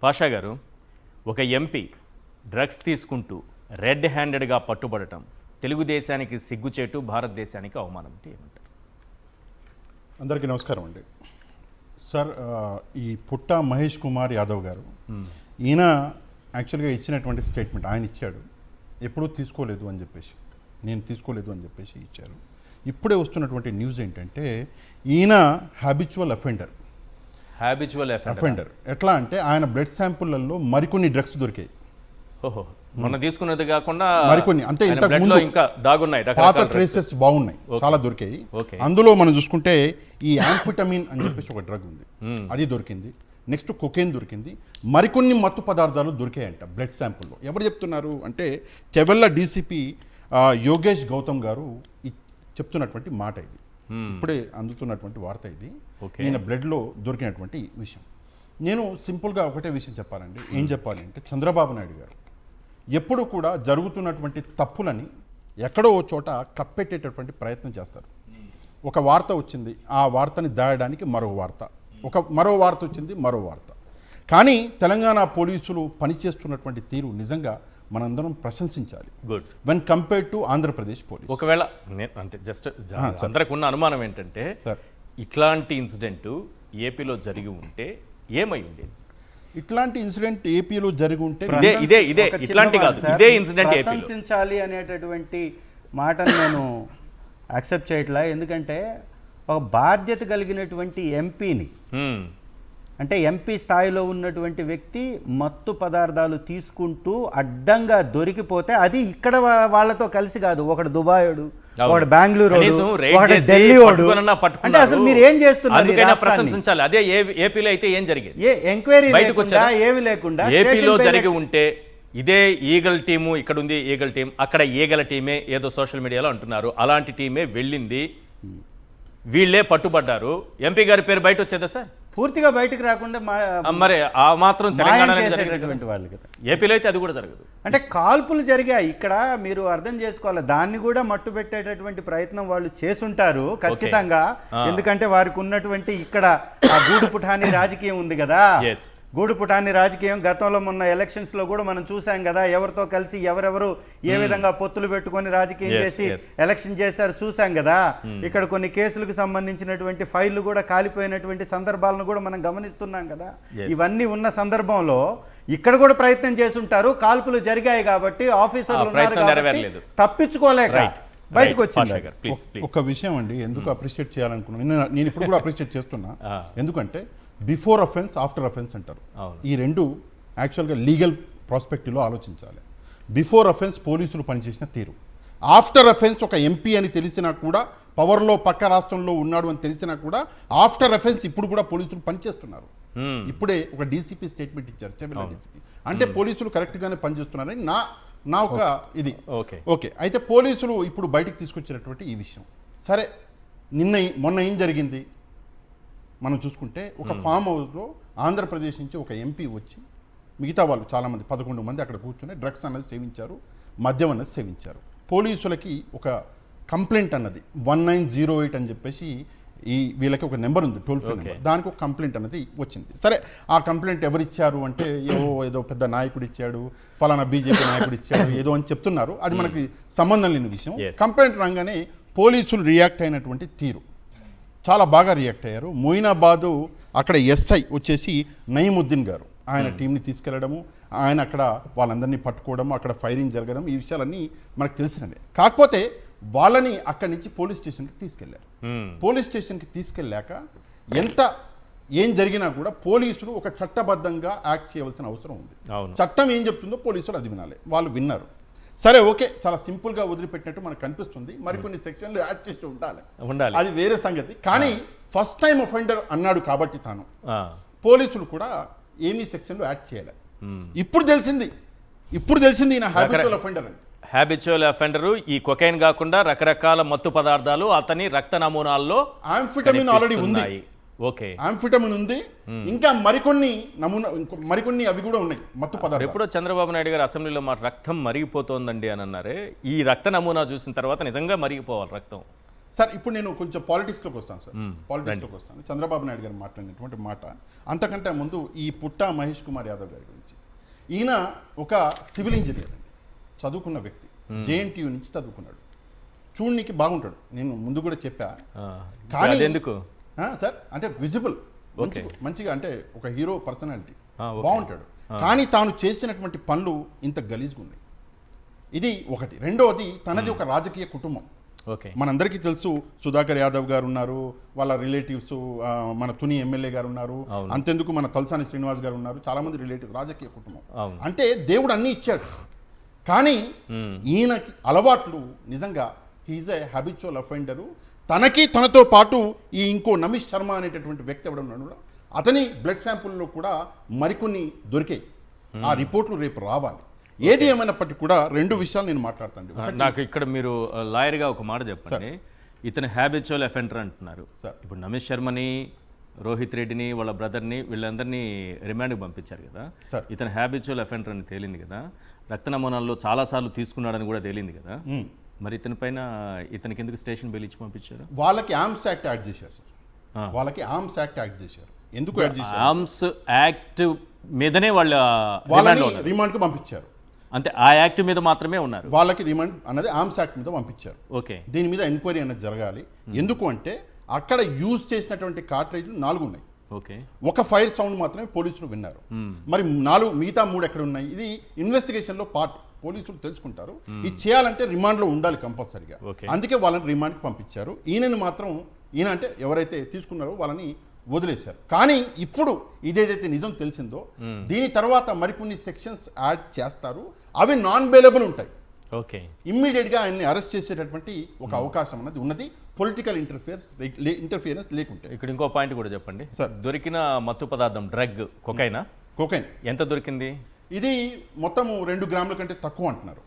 పాషా గారు, ఒక MP drugs తీసుకుంటూ రెడ్ హ్యాండెడ్గా పట్టుబడటం తెలుగుదేశానికి సిగ్గుచేటు, భారతదేశానికి అవమానం అంటే ఏమంటారు? అందరికీ నమస్కారం అండి. సార్, ఈ పుట్ట మహేష్ కుమార్ యాదవ్ గారు ఈయన యాక్చువల్గా ఇచ్చినటువంటి స్టేట్మెంట్ ఆయన ఇచ్చాడు. ఎప్పుడూ తీసుకోలేదు అని చెప్పేసి, నేను తీసుకోలేదు అని చెప్పేసి ఇచ్చారు. ఇప్పుడే వస్తున్నటువంటి న్యూస్ ఏంటంటే ఈయన హ్యాబిచువల్ అఫెండర్. ఎట్లా అంటే ఆయన బ్లడ్ శాంపుల్లలో మరికొన్ని డ్రగ్స్ దొరికాయి. ఓహో, మొన్న తీసుకున్నది కాకుండా మరికొన్ని, అంటే ఇంతకు ఇంకా దాగున్నాయి, పాత ట్రేసెస్ బాగున్నాయి, చాలా దొరికాయి. అందులో మనం చూసుకుంటే ఈ యాంఫిటమిన్ అని చెప్పేసి ఒక డ్రగ్ ఉంది, అది దొరికింది. నెక్స్ట్ కొకేన్ దొరికింది. మరికొన్ని మత్తు పదార్థాలు దొరికాయంట బ్లడ్ శాంపుల్లో. ఎవరు చెప్తున్నారు అంటే చెవెళ్ళ డీసీపీ యోగేష్ గౌతమ్ గారు చెప్తున్నటువంటి మాట ఇది. ఇప్పుడే అందుతున్నటువంటి వార్త ఇది. ఈయన బ్లడ్లో దొరికినటువంటి విషయం. నేను సింపుల్గా ఒకటే విషయం చెప్పాలండి. ఏం చెప్పాలి అంటే, చంద్రబాబు నాయుడు గారు ఎప్పుడు కూడా జరుగుతున్నటువంటి తప్పులని ఎక్కడో చోట కప్పెట్టేటటువంటి ప్రయత్నం చేస్తారు. ఒక వార్త వచ్చింది, ఆ వార్తని దాయడానికి మరో వార్త, మరో వార్త వచ్చింది, మరో వార్త. కానీ తెలంగాణ పోలీసులు పనిచేస్తున్నటువంటి తీరు నిజంగా మనందరం ప్రశంసించాలి. Good when compared to Andhra Pradesh police. ఒకవేళ అంటే జస్ట్ అందరికి ఉన్న అనుమానం ఏంటంటే, ఇట్లాంటి ఇన్సిడెంట్ ఏపీలో జరిగి ఉంటే ఏమై ఉండేది? ఇట్లాంటి ఇన్సిడెంట్ ఏపీలో జరిగి ఉంటే ఇదే ఇన్సిడెంట్ ప్రశంసించాలి అనేటటువంటి మాటను నేను యాక్సెప్ట్ చేయట్లా. ఎందుకంటే ఒక బాధ్యత కలిగినటువంటి ఎంపీని, అంటే ఎంపీ స్థాయిలో ఉన్నటువంటి వ్యక్తి మత్తు పదార్థాలు తీసుకుంటూ అడ్డంగా దొరికిపోతే, అది ఇక్కడ వాళ్ళతో కలిసి కాదు, ఒకడు దుబాయోడు, ఒకడు బెంగళూరు, ఒకడు ఢిల్లీ వాడు, అంటే అసలు మీరు ఏం చేస్తున్నారు? ప్రశంసించాలి. అదే ఏపీలో అయితే ఏం జరిగేది? ఎంక్వైరీ లేకుండా, ఏమి లేకుండా ఏపీలో జరిగి ఉంటే ఇదే ఈగల్ టీము, ఇక్కడ ఉంది ఈగల్ టీం, అక్కడ ఈగల టీమే ఏదో సోషల్ మీడియాలో అంటున్నారు, అలాంటి టీమే వెళ్ళింది, వీళ్ళే పట్టుబడ్డారు, ఎంపీ గారి పేరు బయట వచ్చేదా సార్? పూర్తిగా బయటకు రాకుండా మరి ఆ మాత్రం తెలంగాణ వాళ్ళకి, ఏపీలో అయితే అది కూడా జరగదు. అంటే కాల్పులు జరిగాయి ఇక్కడ, మీరు అర్థం చేసుకోవాలి. దాన్ని కూడా మట్టు పెట్టేటటువంటి ప్రయత్నం వాళ్ళు చేసుంటారు ఖచ్చితంగా. ఎందుకంటే వారికి ఉన్నటువంటి ఇక్కడ ఆ గూడు పుఠాని రాజకీయం ఉంది కదా. గూడు పుఠాని రాజకీయం గతంలో మొన్న ఎలక్షన్స్ లో కూడా మనం చూసాం కదా. ఎవరితో కలిసి ఎవరెవరు ఏ విధంగా పొత్తులు పెట్టుకొని రాజకీయం చేసి ఎలక్షన్ చేశారు చూసాం కదా. ఇక్కడ కొన్ని కేసులకు సంబంధించినటువంటి ఫైళ్లు కూడా కాలిపోయినటువంటి సందర్భాలను కూడా మనం గమనిస్తున్నాం కదా. ఇవన్నీ ఉన్న సందర్భంలో ఇక్కడ కూడా ప్రయత్నం చేసుంటారు. కాల్పులు జరిగాయి కాబట్టి ఆఫీసర్లు ఉన్నారు కాబట్టి తప్పించుకోలేక బయటకు వచ్చింది. ఒక విషయం అండి, ఎందుకు అప్రిషియేట్ చేయాలనుకున్నాను, నేను ఇప్పుడు కూడా అప్రిషియేట్ చేస్తున్నా. ఎందుకంటే బిఫోర్ అఫెన్స్, ఆఫ్టర్ అఫెన్స్ అంటారు. ఈ రెండు యాక్చువల్గా లీగల్ ప్రాస్పెక్టివ్లో ఆలోచించాలి. బిఫోర్ అఫెన్స్ పోలీసులు పనిచేసిన తీరు, ఆఫ్టర్ అఫెన్స్ ఒక ఎంపీ అని తెలిసినా కూడా, పవర్లో పక్క రాష్ట్రంలో ఉన్నాడు అని తెలిసినా కూడా, ఆఫ్టర్ అఫెన్స్ ఇప్పుడు కూడా పోలీసులు పనిచేస్తున్నారు. ఇప్పుడే ఒక డీసీపీ స్టేట్మెంట్ ఇచ్చారు, చెవెళ్ళ డీసీపీ. అంటే పోలీసులు కరెక్ట్గానే పనిచేస్తున్నారని నా ఒక ఇది. ఓకే, అయితే పోలీసులు ఇప్పుడు బయటకు తీసుకొచ్చినటువంటి ఈ విషయం సరే. మొన్న ఏం జరిగింది మనం చూసుకుంటే, ఒక ఫామ్ హౌస్లో ఆంధ్రప్రదేశ్ నుంచి ఒక ఎంపీ వచ్చి, మిగతా వాళ్ళు చాలామంది 11 మంది అక్కడ కూర్చొని డ్రగ్స్ అన్నది సేవించారు, మద్యం అన్నది సేవించారు. పోలీసులకి ఒక కంప్లైంట్ అన్నది 1908 అని చెప్పేసి వీళ్ళకి ఒక నెంబర్ ఉంది, టోల్ ఫ్రీ నెంబర్. దానికి ఒక కంప్లైంట్ అన్నది వచ్చింది. సరే, ఆ కంప్లైంట్ ఎవరు ఇచ్చారు అంటే, ఏదో పెద్ద నాయకుడు ఇచ్చాడు, ఫలానా బీజేపీ నాయకుడు ఇచ్చాడు ఏదో అని చెప్తున్నారు. అది మనకి సంబంధం లేని విషయం. కంప్లైంట్ రాగానే పోలీసులు రియాక్ట్ అయినటువంటి తీరు చాలా బాగా రియాక్ట్ అయ్యారు. మొయినాబాదు అక్కడ ఎస్ఐ వచ్చేసి నయీముద్దీన్ గారు, ఆయన టీంని తీసుకెళ్లడము, ఆయన అక్కడ వాళ్ళందరినీ పట్టుకోవడము, అక్కడ ఫైరింగ్ జరగడం, ఈ విషయాలన్నీ మనకు తెలిసినవే. కాకపోతే వాళ్ళని అక్కడి నుంచి పోలీస్ స్టేషన్కి తీసుకెళ్లారు. పోలీస్ స్టేషన్కి తీసుకెళ్ళాక ఏం జరిగినా కూడా పోలీసులు ఒక చట్టబద్ధంగా యాక్ట్ చేయవలసిన అవసరం ఉంది. చట్టం ఏం చెప్తుందో పోలీసులు అది వినాలి. వాళ్ళు విన్నారు. సరే, ఓకే, చాలా సింపుల్గా వదిలిపెట్టినట్టు మనకు కనిపిస్తుంది. మరికొన్ని సెక్షన్లు యాడ్ చేసి ఉండాలి, అది వేరే సంగతి. కానీ ఫస్ట్ టైం అఫెండర్ అన్నాడు కాబట్టి తాను, పోలీసులు కూడా ఏమీ సెక్షన్లు యాడ్ చేయలేదు. ఇప్పుడు తెలిసింది ఈయన హ్యాబిచువల్ అఫెండర్ అని. హ్యాబిచువల్ అఫెండరు, ఈ కొకైన్ కాకుండా రకరకాల మత్తు పదార్థాలు అతని రక్త నమూనాల్లో యాంఫిటమిన్ ఆల్రెడీ ఉంది. యాంఫిటమిన్ ఉంది, ఇంకా మరికొన్ని అవి కూడా ఉన్నాయి మత్తు పదార్థాలు. ఎప్పుడో చంద్రబాబు నాయుడు గారు అసెంబ్లీలో మా రక్తం మరిగిపోతోందండి అని అన్నారే, ఈ రక్త నమూనా చూసిన తర్వాత నిజంగా మరిగిపోవాలి రక్తం. సార్ ఇప్పుడు నేను కొంచెం పాలిటిక్స్లోకి వస్తాను సార్, పాలిటిక్స్లోకి వస్తాను. చంద్రబాబు నాయుడు గారు మాట్లాడినటువంటి మాట, అంతకంటే ముందు ఈ పుట్టా మహేష్ కుమార్ యాదవ్ గారి గురించి. ఈయన ఒక సివిల్ ఇంజనీర్ అండి, చదువుకున్న వ్యక్తి, జేఎన్టీయూ నుంచి చదువుకున్నాడు. చూడనికి బాగుంటాడు, నేను ముందు కూడా చెప్పా. కానీ ఎందుకు సార్ అంటే విజిబుల్, మంచిగా అంటే ఒక హీరో పర్సనాలిటీ, బాగుంటాడు. కానీ తాను చేసినటువంటి పనులు ఇంత గలీజ్గా ఉన్నాయి. ఇది ఒకటి. రెండవది, తనది ఒక రాజకీయ కుటుంబం. మనందరికీ తెలుసు, సుధాకర్ యాదవ్ గారు ఉన్నారు, వాళ్ళ రిలేటివ్స్, మన తుని ఎమ్మెల్యే గారు ఉన్నారు, అంతెందుకు మన తలసాని శ్రీనివాస్ గారు ఉన్నారు, చాలా మంది రిలేటివ్, రాజకీయ కుటుంబం. అంటే దేవుడు అన్నీ ఇచ్చాడు, కానీ ఈయనకి అలవాట్లు నిజంగా హీజ్ ఏ హ్యాబిచువల్ అఫెండరు. తనతో పాటు ఈ ఇంకో నమిష్ శర్మ అనేటటువంటి వ్యక్తి ఎవడ ఉన్నాడు, అతని బ్లడ్ శాంపుల్లో కూడా మరికొన్ని దొరికాయి. ఆ రిపోర్ట్లు రేపు రావాలి. ఏది ఏమైనప్పటికీ కూడా రెండు విషయాలు నేను మాట్లాడతాను. నాకు ఇక్కడ మీరు లాయర్గా ఒక మాట చెప్పండి. ఇతను హ్యాబిచువల్ అఫెండర్ అంటున్నారు. ఇప్పుడు నమేష్ శర్మని, రోహిత్ రెడ్డిని, వాళ్ళ బ్రదర్ని, వీళ్ళందరినీ రిమాండ్కి పంపించారు కదా. ఇతను హ్యాబిచువల్ అఫెండర్ అని తేలింది కదా, రక్త నమూనాల్లో చాలాసార్లు తీసుకున్నాడని కూడా తేలింది కదా. మరి ఇతనికి ఎందుకు స్టేషన్ బెయిల్ ఇచ్చి పంపించారు? వాళ్ళకి ఆర్మ్స్ యాక్ట్ యాడ్ చేశారు సార్, వాళ్ళకి ఆర్మ్స్ యాక్ట్ యాడ్ చేశారు. ఎందుకు యాడ్ చేశారు? ఆర్మ్స్ యాక్ట్ మీదనే వాళ్ళని రిమాండ్కి పంపించారు. అంటే ఆ యాక్ట్ మీద మాత్రమే ఉన్నారు. వాళ్ళకి రిమాండ్ అన్నది ఆర్మ్స్ యాక్ట్ మీద పంపించారు. ఓకే, దీని మీద ఎంక్వైరీ అనేది జరగాలి. ఎందుకు అంటే అక్కడ యూజ్ చేసినటువంటి కార్ట్రేజ్లు 4 ఉన్నాయి. ఓకే, ఒక ఫైర్ సౌండ్ మాత్రమే పోలీసులు విన్నారు. మరి మిగతా 3 ఎక్కడ ఉన్నాయి? ఇది ఇన్వెస్టిగేషన్లో పార్ట్, పోలీసులు తెలుసుకుంటారు. ఇది చేయాలంటే రిమాండ్లో ఉండాలి కంపల్సరీగా. అందుకే వాళ్ళని రిమాండ్కి పంపించారు. ఈయన అంటే ఎవరైతే తీసుకున్నారో వాళ్ళని వదిలేశారు. కానీ ఇప్పుడు ఇదేదైతే నిజం తెలిసిందో, దీని తర్వాత మరికొన్ని సెక్షన్స్ యాడ్ చేస్తారు, అవి నాన్ బెయిలబుల్ ఉంటాయి. ఓకే, ఇమ్మీడియట్గా ఆయన్ని అరెస్ట్ చేసేటటువంటి ఒక అవకాశం అన్నది ఉన్నది, పొలిటికల్ ఇంటర్ఫియరెన్స్ లేకుంటే. ఇక్కడ ఇంకో పాయింట్ కూడా చెప్పండి సార్. దొరికిన మత్తు పదార్థం డ్రగ్ కొకైన్ ఎంత దొరికింది? ఇది మొత్తం 2 గ్రాముల కంటే తక్కువ అంటున్నారు.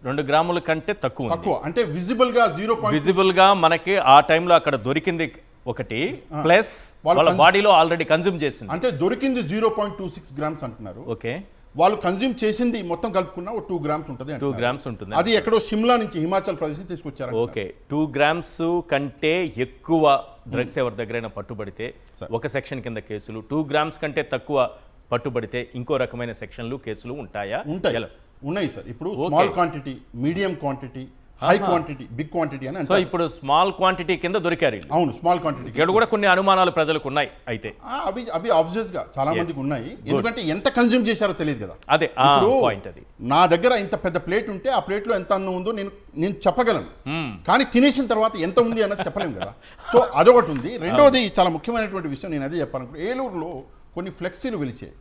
2 గ్రాముల కంటే తక్కువ అంటే విజిబుల్ గా మనకి ఆ టైంలో అక్కడ దొరికింది ఒకటి, ప్లస్ వాళ్ళ బాడీలో ఆల్రెడీ కన్జ్యూమ్ చేసింది. అంటే దొరికింది 0.26 గ్రామ్స్ అంటున్నారు. ఓకే, వాళ్ళు కన్జ్యూమ్ చేసింది మొత్తం కలుపుకున్న 2 గ్రామ్స్ ఉంటుంది. 2 గ్రామ్స్ ఉంటుంది. అది ఎక్కడో షిమ్లా నుంచి, హిమాచల్ ప్రదేశ్ నుంచి తీసుకొచ్చారు. ఓకే, 2 గ్రామ్స్ కంటే ఎక్కువ డ్రగ్స్ ఎవరి దగ్గరైనా పట్టుబడితే ఒక సెక్షన్ కింద కేసులు, 2 గ్రామ్స్ కంటే తక్కువ పట్టుబడితే ఇంకో రకమైన సెక్షన్లు, కేసులు ఉంటాయా? ఉన్నాయి సార్. ఇప్పుడు small quantity, medium quantity, high quantity, big quantity అని. సో ఇప్పుడు స్మాల్ క్వాంటిటీ కింద దొరికారు. అవును, స్మాల్ క్వాంటిటీ. ఇక్కడ కూడా కొన్ని అనుమానాలు ప్రజలకు ఉన్నాయి. అయితే అవి ఆబ్వియస్ గా చాలా మందికి ఉన్నాయి, ఎందుకంటే ఎంత కన్జ్యూమ్ చేశారో తెలియదు కదా. అదే పాయింట్. అది నా దగ్గర ఇంత పెద్ద ప్లేట్ ఉంటే ఆ ప్లేట్ లో ఎంత అన్నం ఉందో నేను చెప్పగలను, కానీ తినేసిన తర్వాత ఎంత ఉంది అన్నది చెప్పలేము కదా. సో అదొకటి ఉంది. రెండోది చాలా ముఖ్యమైనటువంటి విషయం, నేను అదే చెప్పాలనుకుంటే, ఏలూరులో కొన్ని ఫ్లెక్సీలు వెలిచాయి.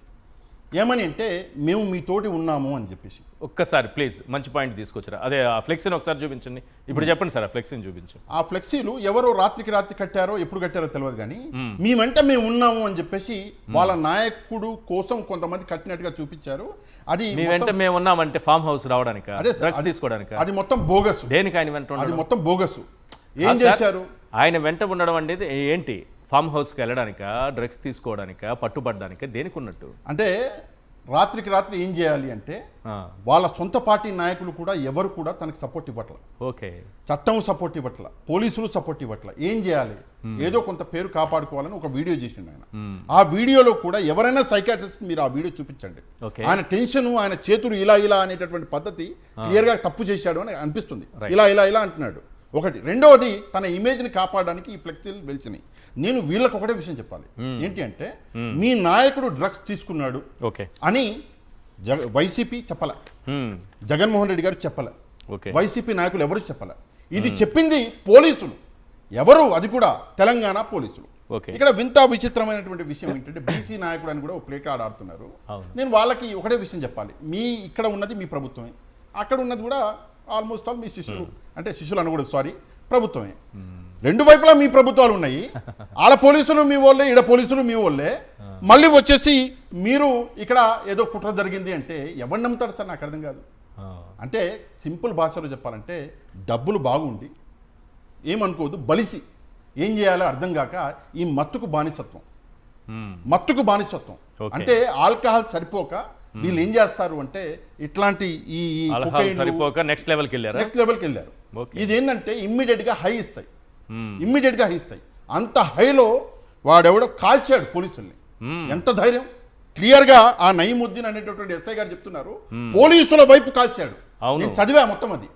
ఏమని అంటే, మేము మీతోటి ఉన్నాము అని చెప్పేసి. ఒక్కసారి ప్లీజ్ మంచి పాయింట్ తీసుకొచ్చారు. అదే ఆ ఫ్లెక్సీని ఒకసారి చూపించండి. ఇప్పుడు చెప్పండి సార్, ఆ ఫ్లెక్సీని చూపించండి. ఆ ఫ్లెక్సీలు ఎవరో రాత్రికి రాత్రి కట్టారో ఎప్పుడు కట్టారో తెలియదు, కానీ మీ వెంట మేము ఉన్నాము అని చెప్పేసి వాళ్ళ నాయకుడు కోసం కొంతమంది కట్టినట్టుగా చూపించారు. అది మీ వెంట మేము ఉన్నామంటే ఫామ్ హౌస్ రావడానికి, అదే డ్రగ్స్ తీసుకోవడానికి. అది మొత్తం బోగస్. దేనికి ఆయన వెంట? అది మొత్తం బోగస్. ఏం చేశారు? ఆయన వెంట ఉండడం అనేది ఏంటి? ఫామ్ హౌస్కి వెళ్ళడానికా, డ్రగ్స్ తీసుకోవడానికా, పట్టుబడ్డానికా, దేనికి ఉన్నట్టు? అంటే రాత్రికి రాత్రి ఏం చేయాలి అంటే, వాళ్ళ సొంత పార్టీ నాయకులు కూడా ఎవరు కూడా తనకి సపోర్ట్ ఇవ్వట్ల. ఓకే, చట్టం సపోర్ట్ ఇవ్వట్ల, పోలీసులు సపోర్ట్ ఇవ్వట్ల. ఏం చేయాలి? ఏదో కొంత పేరు కాపాడుకోవాలని ఒక వీడియో చేసిండు ఆయన. ఆ వీడియోలో కూడా ఎవరైనా సైకాట్రిస్ట్ మీరు ఆ వీడియో చూపించండి, ఆయన టెన్షన్, ఆయన చేతులు ఇలా ఇలా అనేటటువంటి పద్ధతి క్లియర్ గా తప్పు చేశాడు అని అనిపిస్తుంది. ఇలా ఇలా ఇలా అంటున్నాడు. ఒకటి. రెండవది, తన ఇమేజ్ని కాపాడడానికి ఈ ఫ్లెక్సీలు వెలిచినాయి. నేను వీళ్ళకి ఒకటే విషయం చెప్పాలి, ఏంటి అంటే, మీ నాయకుడు డ్రగ్స్ తీసుకున్నాడు అని వైసీపీ చెప్పలే, జగన్మోహన్ రెడ్డి గారు చెప్పలే, వైసీపీ నాయకులు ఎవరు చెప్పలే. ఇది చెప్పింది పోలీసులు. ఎవరు? అది కూడా తెలంగాణ పోలీసులు. ఇక్కడ వింత విచిత్రమైనటువంటి విషయం ఏంటంటే, బీసీ నాయకుడు అని కూడా ఒక ప్లే కార్డ్ ఆడుతున్నారు. నేను వాళ్ళకి ఒకటే విషయం చెప్పాలి, ఇక్కడ ఉన్నది మీ ప్రభుత్వమే, అక్కడ ఉన్నది కూడా ఆల్మోస్ట్ ఆల్ మీ శిష్యులు, అంటే శిష్యులు అనకూడదు, సారీ, ప్రభుత్వమే. 2 వైపులా మీ ప్రభుత్వాలు ఉన్నాయి. ఆడ పోలీసులు మీ వాళ్ళే, ఈడ పోలీసులు మీ వాళ్ళే. మళ్ళీ వచ్చేసి మీరు ఇక్కడ ఏదో కుట్ర జరిగింది అంటే ఎవరు నమ్ముతాడు సార్? నాకు అర్థం కాదు. అంటే సింపుల్ భాషలో చెప్పాలంటే, డబ్బులు బాగుండి ఏమనుకోవద్దు, బలిసి ఏం చేయాలో అర్థం కాక ఈ మత్తుకు బానిసత్వం. అంటే ఆల్కహాల్ సరిపోక వీళ్ళు ఏం చేస్తారు అంటే, ఇట్లాంటి ఈ సరిపోక నెక్స్ట్ లెవెల్కి వెళ్ళారు. ఇది ఏంటంటే ఇమ్మీడియట్ గా హై ఇస్తాయి. ఇమ్మీడియట్గా హయిస్తాయి. అంత హైలో వాడెవడో కాల్చాడు పోలీసుల్ని. ఎంత ధైర్యం! క్లియర్గా ఆ నయీముద్దీన్ అనేటటువంటి ఎస్ఐ గారు చెప్తున్నారు, పోలీసుల వైపు కాల్చాడు. నేను చదివా మొత్తం అది.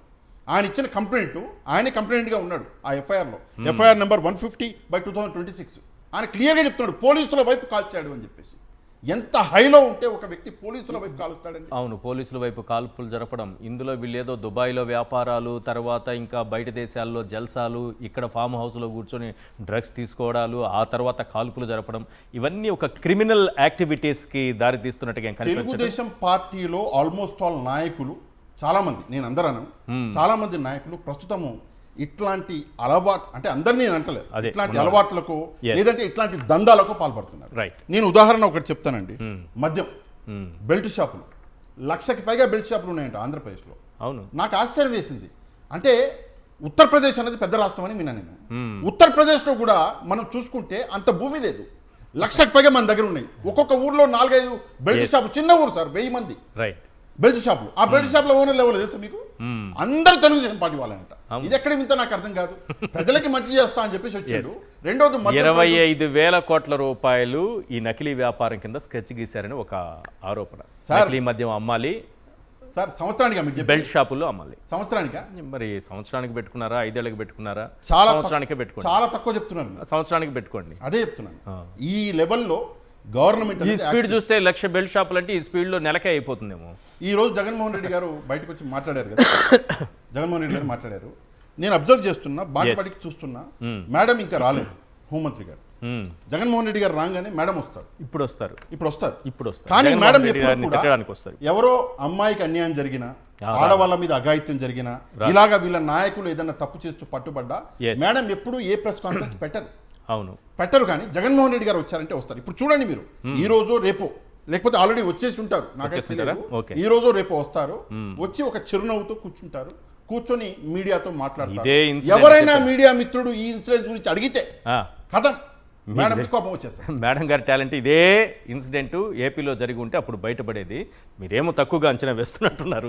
ఆయన ఇచ్చిన కంప్లైంట్, ఆయనే కంప్లైంట్గా ఉన్నాడు ఆ ఎఫ్ఐఆర్లో. FIR number 150/2026. ఆయన క్లియర్గా చెప్తున్నాడు పోలీసుల వైపు కాల్చాడు అని చెప్పేసి. ఎంత హైలో ఉంటే ఒక వ్యక్తి పోలీసుల వైపు కాలుస్తాడండి. అవును, పోలీసుల వైపు కాల్పులు జరపడం. ఇందులో వీళ్ళేదో దుబాయ్లో వ్యాపారాలు, తర్వాత ఇంకా బయట దేశాల్లో జల్సాలు, ఇక్కడ ఫామ్ హౌస్లో కూర్చొని డ్రగ్స్ తీసుకోవడాలు, ఆ తర్వాత కాల్పులు జరపడం, ఇవన్నీ ఒక క్రిమినల్ యాక్టివిటీస్కి దారితీస్తున్నట్టుగా కనిపించదు. తెలుగుదేశం పార్టీలో ఆల్మోస్ట్ ఆల్ నాయకులు చాలా మంది, నేను అందరను, చాలా మంది నాయకులు ప్రస్తుతము ఇట్లాంటి అలవాటు, అంటే అందరినీ నేను అంటలేదు, ఇట్లాంటి అలవాట్లకు లేదంటే ఇట్లాంటి దందాలకు పాల్పడుతున్నారు. నేను ఉదాహరణ ఒకటి చెప్తానండి. మద్యం బెల్ట్ షాపులు, 1,00,000కి పైగా బెల్ట్ షాపులు ఉన్నాయంట ఆంధ్రప్రదేశ్లో. అవును, నాకు ఆశ్చర్యం వేసింది. అంటే ఉత్తరప్రదేశ్ అనేది పెద్ద రాష్ట్రం అని విన్నా నేను. ఉత్తరప్రదేశ్లో కూడా మనం చూసుకుంటే అంత భూమి లేదు, 1,00,000కి పైగా మన దగ్గర ఉన్నాయి. ఒక్కొక్క ఊర్లో 4-5 బెల్ట్ షాపు, చిన్న ఊరు సార్, 1000 మంది బెల్ట్ షాపులు. ఆ బెల్ట్ షాపుల ఓనర్లు ఎవరు తెలుసా మీకు? అందరూ తెలుగుదేశం పార్టీ వాళ్ళంట. ఇది ఎక్కడ వింత నాకు అర్థం కాదు. ప్రజలకి మంచి చేస్తా అని చెప్పేసి వచ్చాడు. రెండోది 25,000 కోట్ల రూపాయలు ఈ నకిలీ వ్యాపారం కింద స్కెచ్ గీశారని ఒక ఆరోపణ. నకిలీ మద్యం అమ్మాలి సార్, సంవత్సరానికి బెల్ట్ షాపుల్లో అమ్మాలి. సంవత్సరానికి మరి సంవత్సరానికి పెట్టుకున్నారా, 5 ఏళ్ళకి పెట్టుకున్నారా? చాలా సంవత్సరానికే పెట్టుకోండి. చాలా తక్కువ చెప్తున్నాను, సంవత్సరానికి పెట్టుకోండి. అదే చెప్తున్నాను. ఈ లెవెల్లో గవర్నమెంట్ ఈ స్పీడ్ చూస్తే 1,00,000 బెల్ట్ షాపులు అంటే ఈ స్పీడ్లో నెలకే అయిపోతుందేమో. ఈ రోజు జగన్మోహన్ రెడ్డి గారు బయటకు వచ్చి మాట్లాడారు కదా, జగన్మోహన్ రెడ్డి గారు మాట్లాడారు. నేను అబ్జర్వ్ చేస్తున్నా, బాటపడికి చూస్తున్నా, మేడం ఇంకా రాలేదు హోంమంత్రి గారు. జగన్మోహన్ రెడ్డి గారు రాగానే మేడం వస్తారు. ఇప్పుడు వస్తారు. కానీ మేడం ఎవరో అమ్మాయికి అన్యాయం జరిగినా, ఆడవాళ్ళ మీద అఘాయిత్యం జరిగినా, ఇలాగా వీళ్ళ నాయకులు ఏదైనా తప్పు చేస్తూ పట్టుబడ్డా మేడం ఎప్పుడు ఏ ప్రెస్ కాన్ఫరెన్స్ పెట్టరు. కానీ జగన్మోహన్ రెడ్డి గారు వచ్చారంటే వస్తారు. ఇప్పుడు చూడండి మీరు, ఈ రోజు రేపో, లేకపోతే ఆల్రెడీ వచ్చేసి ఉంటారు, నాకైతే తెలియదు. ఈ రోజు రేపో వస్తారు, వచ్చి ఒక చిరునవ్వుతో కూర్చుంటారు, కూర్చొని మీడియాతో మాట్లాడతారు. ఎవరైనా మీడియా మిత్రుడు ఈ ఇన్సిడెంట్స్ గురించి అడిగితే కథం మేడం కోపం వచ్చేస్తారు. మేడం గారి టాలెంట్ ఇదే ఇన్సిడెంట్ ఏపీలో జరిగి ఉంటే అప్పుడు బయటపడేది. మీరేమో తక్కువగా అంచనా వేస్తున్నట్టున్నారు.